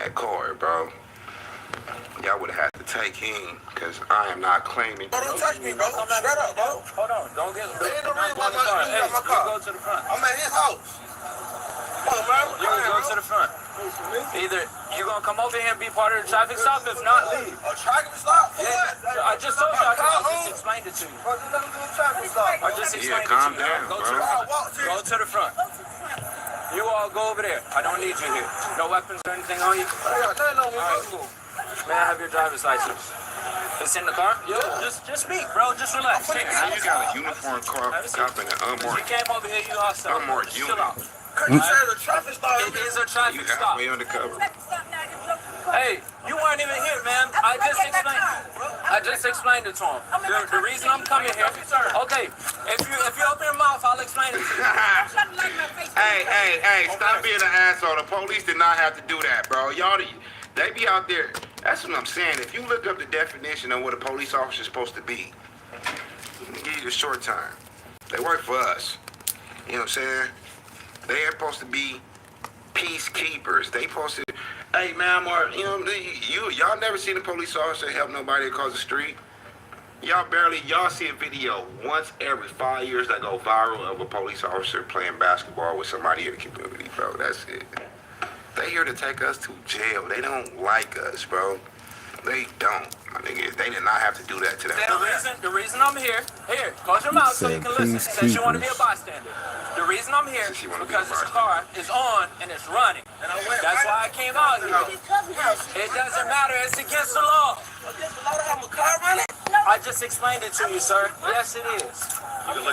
that car, bro. Y'all would have had to take him, because I am not claiming. Bro, don't touch me, bro. Straight up, bro. Hold on, don't get. Ain't no reason why my car. Go to the front. I'm at his house. Come on, man. You can go to the front. Either you're gonna come over here and be part of the traffic stop, if not, leave. A traffic stop? For what? I just told you. I just explained it to you. Bro, just let me do a traffic stop. I just explained it to calm you. down, Go bro. to the front. Go to the front. You all go over there. I don't need you here. No weapons or anything on you? Yeah, nothing on me, bro. May I have your driver's license? It's in the car? Yo, just speak, bro. Just relax. How you got a uniform cop and an You unmarked? came over here, you hostile. Unmarked Chill unit. out. You said a traffic stop. It is a You traffic stop. halfway undercover. Hey, you weren't even here, man. I just explained it to him. The reason I'm coming here. Okay, if you open your mouth, I'll explain it to you. Hey, stop being an asshole. The police did not have to do that, bro. Y'all, they be out there. That's what I'm saying. If you look up the definition of what a police officer is supposed to be, let me give you the short time. They work for us. You know what I'm saying? They're supposed to be peacekeepers. They supposed to, hey, man, y'all never seen a police officer help nobody across the street? Y'all see a video once every 5 years that go viral of a police officer playing basketball with somebody in the community, bro. That's it. They here to take us to jail. They don't like us, bro. They don't. I think they did not have to do that to them. The reason I'm here, close your mouth so you can listen, since you want to be a bystander. The reason I'm here is because this car is on and it's running. That's why I came out here. It doesn't matter. It's against the law. I just explained it to you, sir. Yes, it is.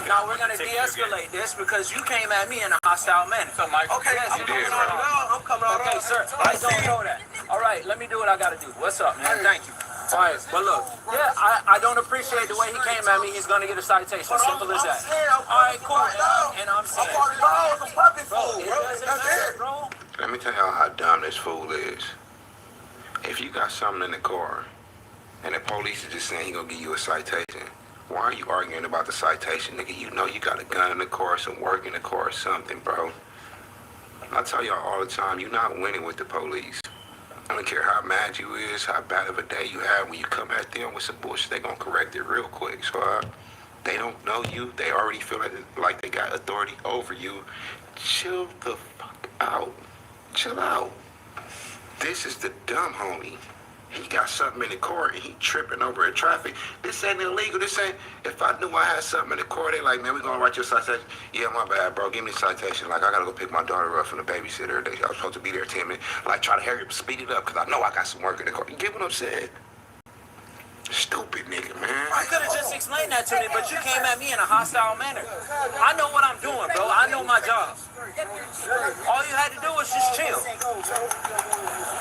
Now we're going to de-escalate this because you came at me in a hostile manner. Okay, yes, I'm coming out. Okay, sir. I don't know that. All right, let me do what I got to do. What's up, man? Thank you. All right, but look, yeah, I don't appreciate the way he came at me. He's going to get a citation. Simple as that. All right, cool. And I'm saying, bro, it doesn't matter, bro. Let me tell y'all how dumb this fool is. If you got something in the car and the police is just saying he going to give you a citation, why are you arguing about the citation, nigga? You know you got a gun in the car, some work in the car or something, bro. I tell y'all all the time, you're not winning with the police. I don't care how mad you is, how bad of a day you have. When you come at them with some bullshit, they gonna correct it real quick. So they don't know you. They already feel like they got authority over you. Chill the fuck out. Chill out. This is the dumb homie. He got something in the car and he tripping over in traffic. This ain't illegal. This ain't, if I knew I had something in the car, they like, man, we gonna write your citation. Yeah, my bad, bro. Give me a citation. Like, I gotta go pick my daughter up from the babysitter. I was supposed to be there 10 minutes. Like, try to hurry up, speed it up, because I know I got some work in the car. You get what I'm saying? Stupid nigga, man. You could have just explained that to me, but you came at me in a hostile manner. I know what I'm doing, bro. I know my job. All you had to do was just chill.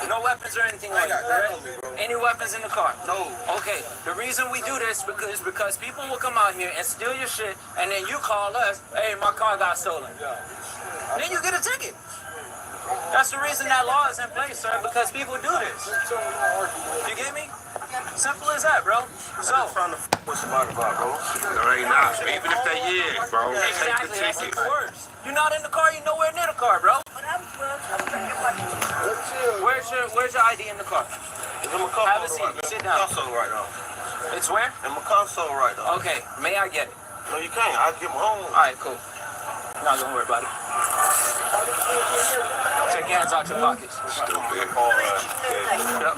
No weapons or anything like that, correct? Any weapons in the car? No. Okay, the reason we do this is because people will come out here and steal your shit, and then you call us, hey, my car got stolen. Then you get a ticket. That's the reason that law is in place, sir, because people do this. You get me? Simple as that, bro. So, Trying to with somebody about, bro. No, they not. Even if they is, bro. They take the exactly, that's ticket. even worse. You're not in the car, you're nowhere near the car, bro. Where's your ID in the car? It's in my console. Have a seat. Sit down. Console right now. It's where? In my console right now. Okay, may I get it? No, you can't. I get my own. All right, cool. Not gonna worry about it. Take your hands out your pockets. Stupid. Yep.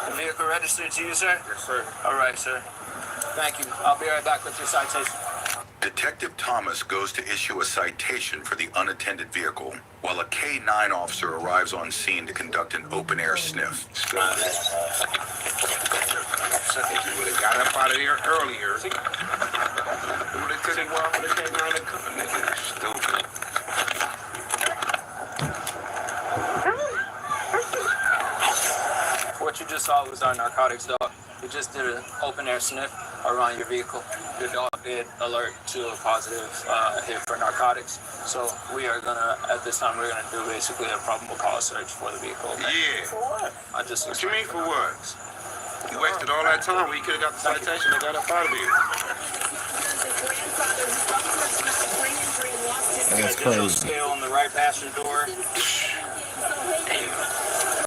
The vehicle registered to you, sir? Yes, sir. All right, sir. Thank you. I'll be right back with your citation. Detective Thomas goes to issue a citation for the unattended vehicle, while a K-9 officer arrives on scene to conduct an open-air sniff. Stupid. If you would have got up out of there earlier, you would have took a while for the K-9 to come. Nigga, stupid. What you just saw was our narcotics dog. We just did an open-air sniff around your vehicle. Your dog did alert to a positive hit for narcotics. So we are gonna, at this time, we're gonna do basically a probable cause search for the vehicle. Yeah. For what? What you mean for what? You wasted all that time when you could have got the citation and got up out of here. That's crazy. Scale on the right passenger door.